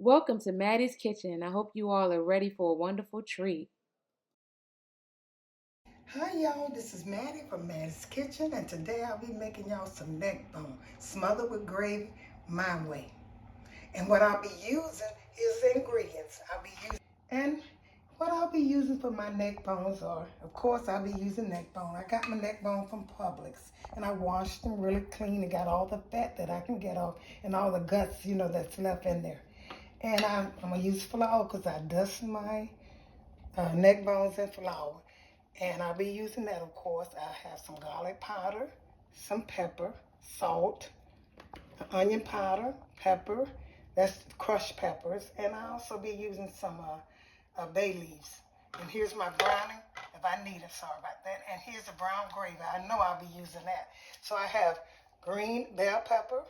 Welcome to Mattie's Kitchen, and I hope you all are ready for a wonderful treat. Hi y'all, this is Mattie from Mattie's Kitchen, and today I'll be making y'all some neck bone smothered with gravy my way. And what I'll be using is the ingredients I'll be using for my neck bones are, of course, I'll be using neck bone. I got my neck bone from Publix, and I washed them really clean and got all the fat that I can get off and all the guts, that's left in there. And I'm gonna use flour because I dust my neck bones in flour. And I'll be using that, of course. I have some garlic powder, some pepper, salt, onion powder, pepper, that's crushed peppers, and I'll also be using some bay leaves. And here's my browning, if I need it, sorry about that. And here's the brown gravy. I know I'll be using that. So I have green bell pepper,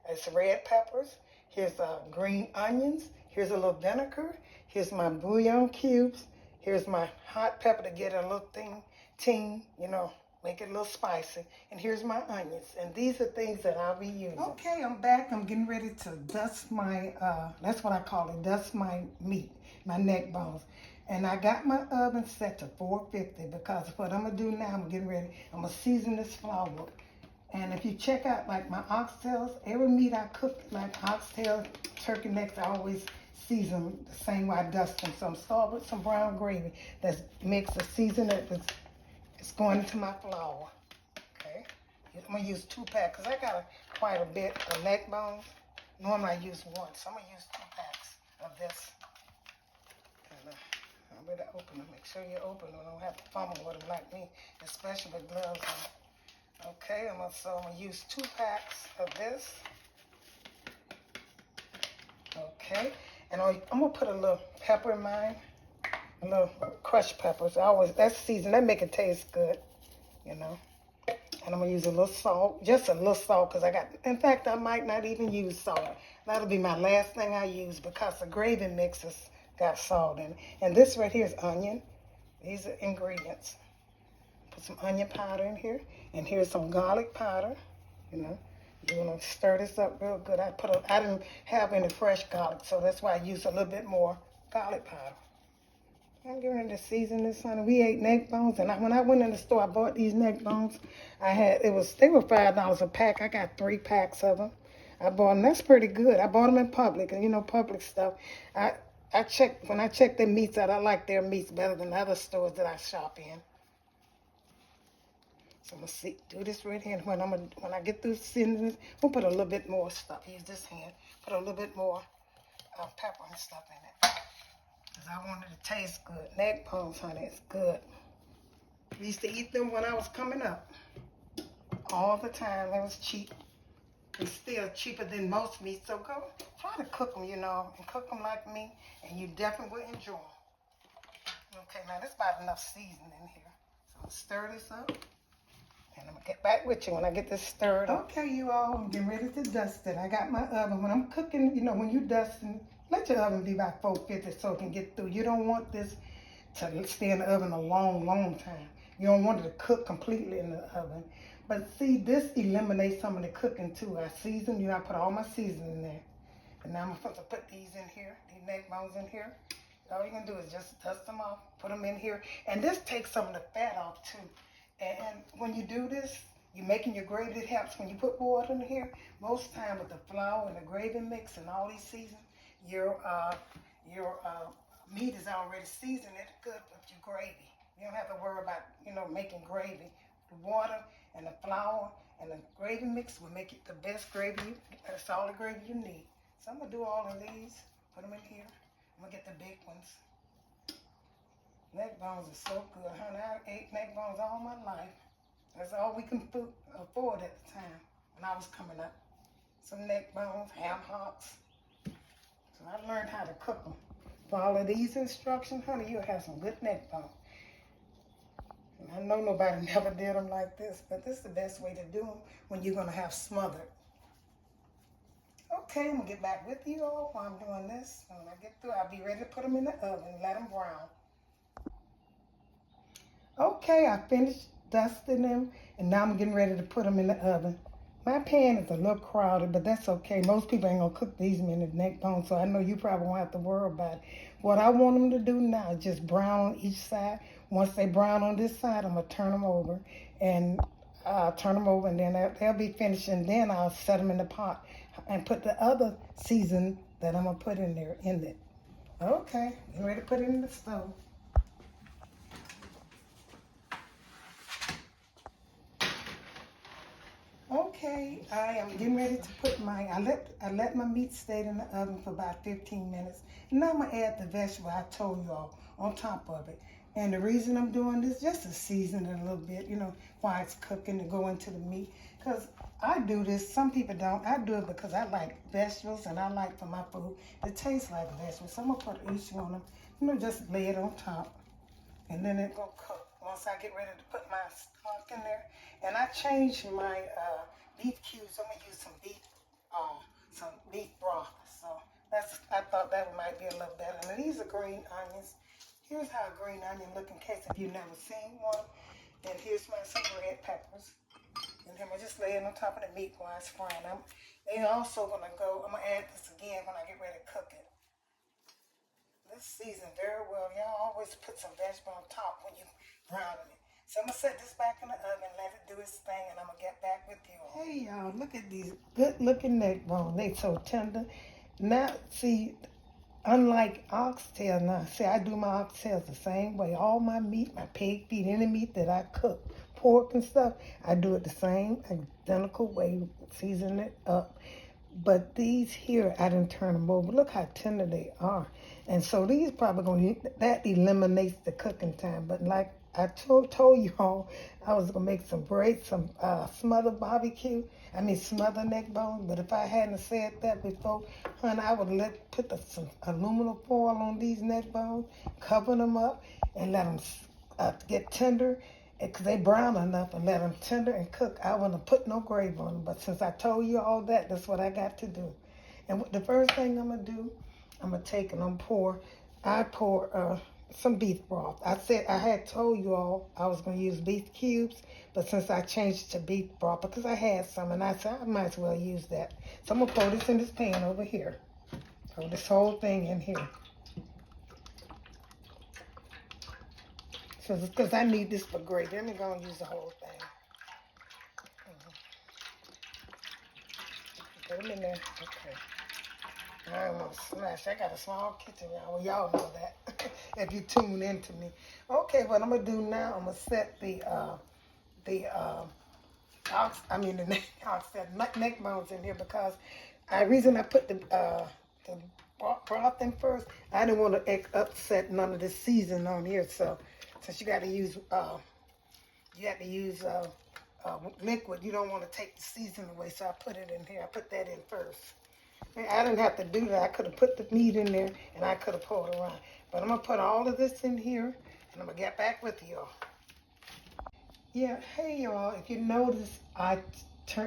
it's red peppers, here's green onions, here's a little vinegar, here's my bouillon cubes, here's my hot pepper to get a little ting, make it a little spicy. And here's my onions. And these are things that I'll be using. Okay, I'm back. I'm getting ready to dust my, that's what I call it, dust my meat, my neck bones. And I got my oven set to 450 because what I'm going to do now, I'm getting ready, I'm going to season this flour. And if you check out like my oxtails, every meat I cook, like oxtail, turkey necks, I always season the same way I dust them. So I'm starting with some brown gravy that's mixed, the season that it's going into my flour. Okay, I'm gonna use 2 packs because I got quite a bit of neck bones. Normally I use one, so I'm gonna use 2 packs of this. And I better open them. Make sure you open them. Don't have to fumble with them like me, especially with gloves on. Okay, I'm gonna use 2 packs of this. Okay, and I'm gonna put a little pepper in mine, a little crushed peppers. That's seasoned. That make it taste good, you know. And I'm gonna use a little salt, just a little salt, because in fact, I might not even use salt. That'll be my last thing I use because the gravy mixes got salt in it. And this right here is onion. These are ingredients. Put some onion powder in here, and here's some garlic powder. You want to stir this up real good. I didn't have any fresh garlic, so that's why I used a little bit more garlic powder. I'm getting ready to season this, honey. We ate neck bones, and when I went in the store, I bought these neck bones. They were $5 a pack. I got 3 packs of them. I bought them. That's pretty good. I bought them in Public, and Public stuff. When I check their meats out, I like their meats better than other stores that I shop in. So I'm gonna do this right here. When I get through seasoning this, we'll put a little bit more stuff. Use this hand. Put a little bit more pepper and stuff in it. Because I want it to taste good. Neck bones, honey, it's good. I used to eat them when I was coming up. All the time. They was cheap. It's still cheaper than most meats. So go try to cook them, and cook them like me. And you definitely will enjoy them. Okay, now this is about enough seasoning in here. So I'm going to stir this up. And I'm going to get back with you when I get this stirred up. Okay, you all, I'm getting ready to dust it. I got my oven. When I'm cooking, when you're dusting, let your oven be about 450 so it can get through. You don't want this to stay in the oven a long, long time. You don't want it to cook completely in the oven. But see, this eliminates some of the cooking too. I season, I put all my seasoning in there. And now I'm supposed to put these in here, these neck bones in here. All you're going to do is just dust them off, put them in here. And this takes some of the fat off too. And when you do this, you're making your gravy. It helps when you put water in here. Most time with the flour and the gravy mix and all these seasons, your meat is already seasoned. It's good with your gravy. You don't have to worry about, making gravy. The water and the flour and the gravy mix will make it the best gravy. That's all the gravy you need. So I'm going to do all of these, put them in here. I'm going to get the big ones. Neck bones are so good, honey. I ate neck bones all my life. That's all we can afford at the time when I was coming up. Some neck bones, ham hocks. So I learned how to cook them. Follow these instructions, honey, you'll have some good neck bones. And I know nobody never did them like this, but this is the best way to do them when you're going to have smothered. Okay, I'm going to get back with you all while I'm doing this. When I get through, I'll be ready to put them in the oven and let them brown. Okay, I finished dusting them, and now I'm getting ready to put them in the oven. My pan is a little crowded, but that's okay. Most people ain't gonna cook these many neck bones, so I know you probably won't have to worry about it. What I want them to do now is just brown on each side. Once they brown on this side, I'm gonna turn them over, and and then they'll be finished. And then I'll set them in the pot and put the other season that I'm gonna put in there in it. Okay, you ready to put it in the stove? Okay, I am getting ready to put I let my meat stay in the oven for about 15 minutes. Now I'm gonna add the vegetable I told you all on top of it. And the reason I'm doing this, just to season it a little bit, while it's cooking to go into the meat. Because I do this, some people don't. I do it because I like vegetables and I like for my food to taste like vegetables. So I'm gonna put each one of them, just lay it on top. And then it gonna cook once I get ready to put my stock in there. And I changed my beef cubes. I'm gonna use some beef broth. So I thought that might be a little better. And these are green onions. Here's how a green onion look in case if you've never seen one. And here's some red peppers. And then I'm just lay it on top of the meat while it's frying. I'm gonna add this again when I get ready to cook it. This seasoned very well. Y'all always put some vegetable on top when you browning it. So I'm going to set this back in the oven, let it do its thing, and I'm going to get back with you. Hey, y'all, look at these good-looking neck bones. They so tender. Now, see, unlike oxtail now, see, I do my oxtails the same way. All my meat, my pig feet, any meat that I cook, pork and stuff, I do it the same identical way, season it up. But these here, I didn't turn them over. Look how tender they are. And so these probably that eliminates the cooking time. But like I told you all, I was going to make some smothered smothered neck bones. But if I hadn't said that before, honey, I would put some aluminum foil on these neck bones, cover them up, and let them get tender. Because they brown enough and let them tender and cook. I wouldn't have put no gravy on them. But since I told you all that, that's what I got to do. And the first thing I'm going to do, I'm going to take and I pour some beef broth. I had told you all I was going to use beef cubes, but since I changed it to beef broth because I had some, and I said I might as well use that. So I'm going to pour this in this pan over here. Pour this whole thing in here. So because I need this for gravy. Let me go and use the whole thing. Put them in there. Okay. I don't want to smash. I got a small kitchen, y'all. Well, y'all know that if you tune into me. Okay, what I'm gonna do now, I'm gonna set the neck bones in here because the reason I put the broth in first, I didn't want to upset none of the seasoning on here. So since you got to use liquid, you don't want to take the seasoning away. So I put it in here. I put that in first. I didn't have to do that. I could have put the meat in there and I could have poured around. But I'm going to put all of this in here and I'm going to get back with y'all. Yeah, hey y'all, if you notice, I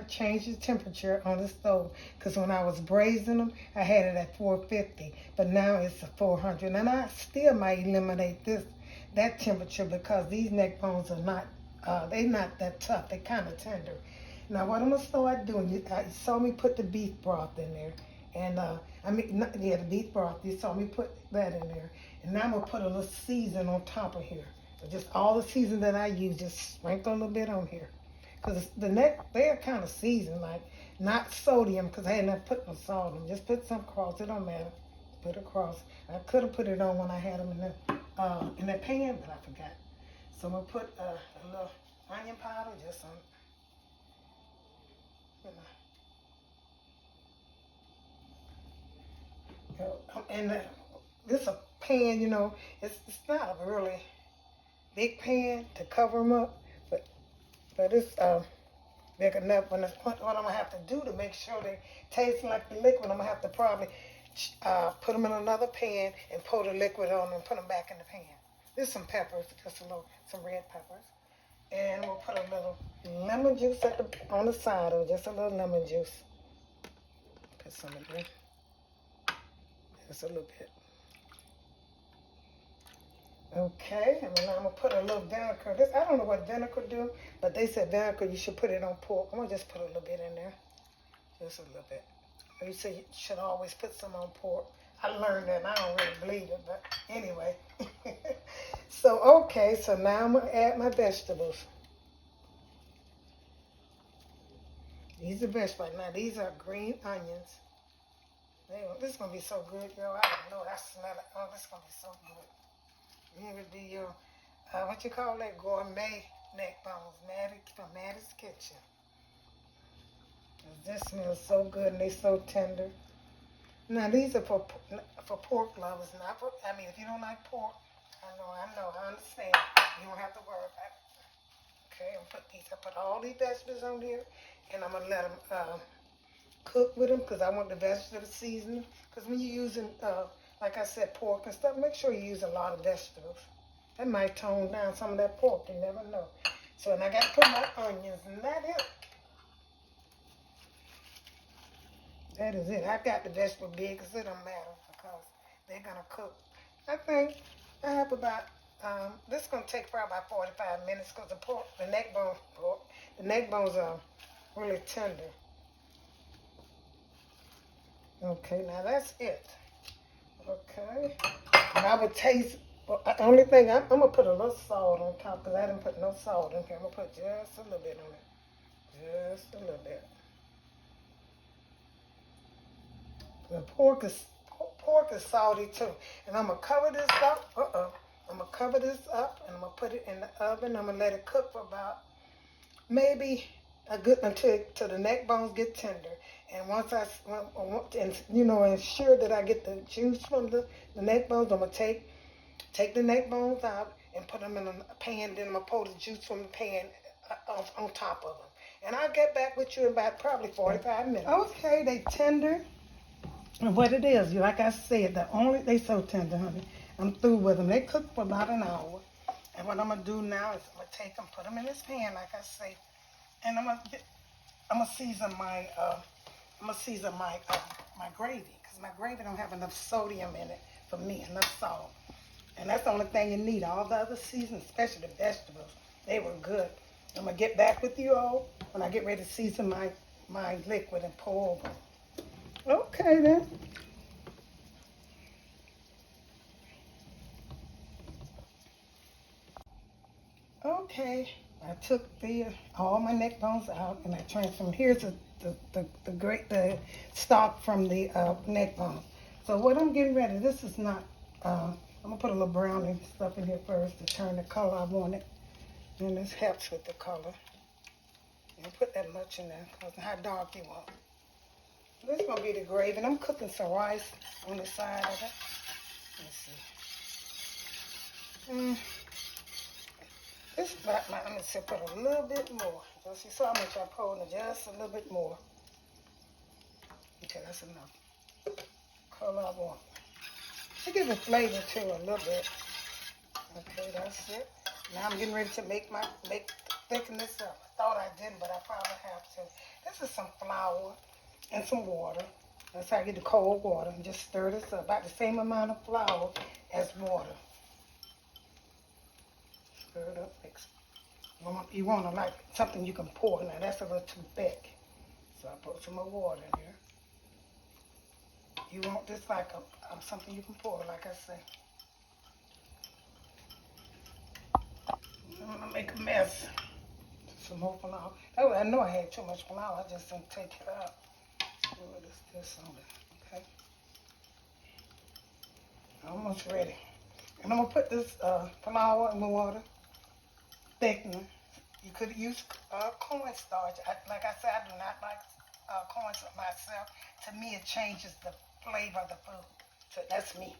changed the temperature on the stove because when I was braising them, I had it at 450, but now it's at 400. And I still might eliminate that temperature because these neck bones are not, they're not that tough. They're kind of tender. Now what I'm going to start doing, you saw me put the beef broth in there. And the beef broth, you saw me put that in there. And now I'm going to put a little season on top of here. So just all the season that I use, just sprinkle a little bit on here. Because they're kind of seasoned, like not sodium, because I hadn't put no salt on them. Just put some across, it don't matter. Put across. I could have put it on when I had them in that pan, but I forgot. So I'm going to put a little onion powder, just on, and this a pan, it's not a really big pan to cover them up, but it's big enough. What I'm gonna have to do to make sure they taste like the liquid, I'm gonna have to probably put them in another pan and pour the liquid on them and put them back in the pan. There's some peppers, just some red peppers, and we'll put a little lemon juice on the side of it, just a little lemon juice. Put some in there. Just a little bit. Okay, and then I'm gonna put a little vinegar. This I don't know what vinegar do, but they said vinegar you should put it on pork. I'm gonna just put a little bit in there, just a little bit. You say you should always put some on pork. I learned that and I don't really believe it, but anyway. So okay, so now I'm gonna add my vegetables. These are vegetables. Now these are green onions. This is gonna be so good, yo. I don't know. I smell it. Oh, this is gonna be so good. Here would be your, what you call that, gourmet neck bones, Mattie, from Mattie's Kitchen. This smells so good and they're so tender. Now these are for pork lovers. Not for, I mean, if you don't like pork, I understand. You don't have to worry about it. Okay, I put all these vegetables on here, and I'm gonna let them cook with them because I want the vegetable seasoning. Because when you're using, like I said, pork and stuff, make sure you use a lot of vegetables. That might tone down some of that pork. You never know. So, and I got to put my onions, and that is it. That is it. I got the vegetable big because it don't matter because they're going to cook. I think I have about, this is going to take probably about 45 minutes because the neck bones are really tender. Okay, now that's it. Okay, and I would taste, the only thing, I'm going to put a little salt on top because I didn't put no salt in here. I'm going to put just a little bit on it. Just a little bit. The pork is salty too. And I'm going to cover this up. I'm going to cover this up and I'm going to put it in the oven. I'm going to let it cook for about maybe a good until the neck bones get tender. And once ensure that I get the juice from the neck bones, I'm going to take the neck bones out and put them in a pan. Then I'm going to pour the juice from the pan on top of them. And I'll get back with you in about probably 45 minutes. Okay, they tender. And what it is, like I said, they so tender, honey. I'm through with them. They cook for about an hour. And what I'm going to do now is I'm going to take them, put them in this pan, like I say. And I'm going to season my my gravy, because my gravy don't have enough sodium in it for me, enough salt. And that's the only thing you need. All the other seasons, especially the vegetables, they were good. I'm going to get back with you all when I get ready to season my liquid and pour over. Okay then. Okay, I took all my neck bones out and I transferred. Here's the stock from the neck bone. So what I'm getting ready, this is not, I'm gonna put a little browning stuff in here first to turn the color I want it. And this helps with the color. And put that much in there because how dark you want. This is gonna be the gravy. And I'm cooking some rice on the side of it. Let's see. This is about I'm going to put a little bit more. Just you saw how much I poured in, just a little bit more. Okay, that's enough. Color I want. I give it flavor too a little bit. Okay, that's it. Now I'm getting ready to thicken this up. I thought I didn't, but I probably have to. This is some flour and some water. That's how I get the cold water. And just stir this up. About the same amount of flour as water. Stir it up, mix it. You want to like something you can pour. Now that's a little too thick. So I put some more water in here. You want this like something you can pour, like I say. I'm going to make a mess. Some more flour. Oh, I know I had too much flour. I just didn't take it out. What is this on it? Okay. Almost ready. And I'm going to put this flour in the water. Thickener. You could use cornstarch. Like I said, I do not like cornstarch myself. To me, it changes the flavor of the food. So that's me.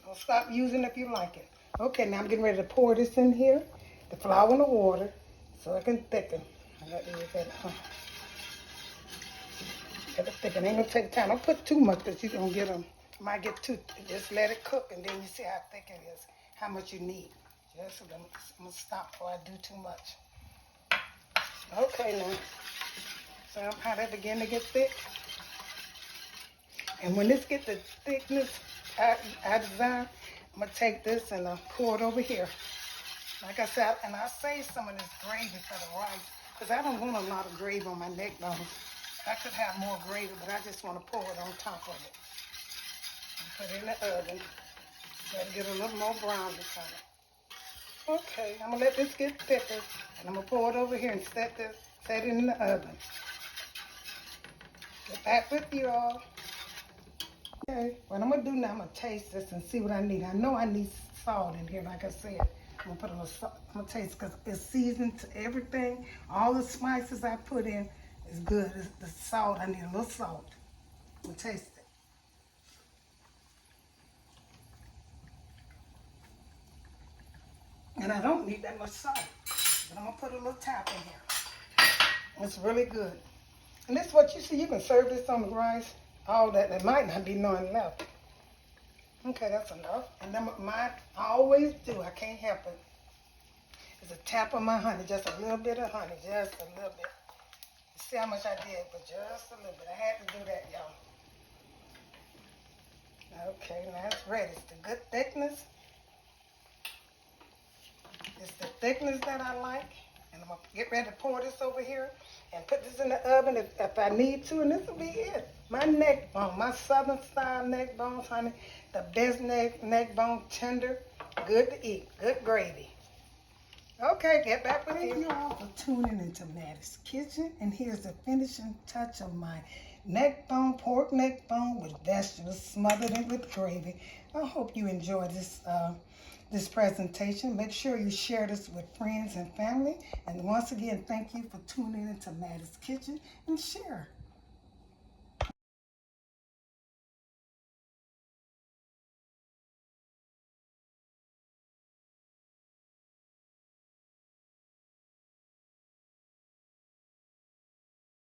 Don't stop using it if you like it. Okay, now I'm getting ready to pour this in here. The flour and the water. So I can thicken. I got to use that. Got to thicken. Ain't gonna take time. Don't put too much because you're gonna get them. Might get too. Just let it cook and then you see how thick it is. How much you need. Just I'm gonna stop before I do too much. Okay now. So how that begin to get thick. And when this get the thickness I desire, I'm going to take this and pour it over here. Like I said, and I saved some of this gravy for the rice because I don't want a lot of gravy on my neck bones. I could have more gravy, but I just want to pour it on top of it. And put it in the oven. Got to get a little more brownish on it. Okay, I'm going to let this get thicker, and I'm going to pour it over here and set it in the oven. Get back with you all. Okay, what I'm going to do now, I'm going to taste this and see what I need. I know I need salt in here, like I said. I'm going to put a little salt. I'm going to taste because it's seasoned to everything. All the spices I put in is good. It's the salt, I need a little salt. I'm going to taste it. And I don't need that much salt. But I'm going to put a little tap in here. It's really good. And this is what you see. You can serve this on the rice. All that. There might not be none left. Okay, that's enough. And then I always do. I can't help it. It's a tap of my honey. Just a little bit of honey. Just a little bit. You see how much I did, but just a little bit. I had to do that, y'all. Okay, now it's ready. It's the good thickness. It's the thickness that I like. And I'm going to get ready to pour this over here and put this in the oven if I need to. And this will be it. My neck bone, my southern style neck bones, honey. The best neck bone, tender, good to eat, good gravy. Okay, get back with you. Thank you all for tuning into Mattie's Kitchen. And here's the finishing touch of my neck bone, pork neck bone with vegetables smothered in with gravy. I hope you enjoyed this presentation. Make sure you share this with friends and family. And once again, thank you for tuning into Mattie's Kitchen and share.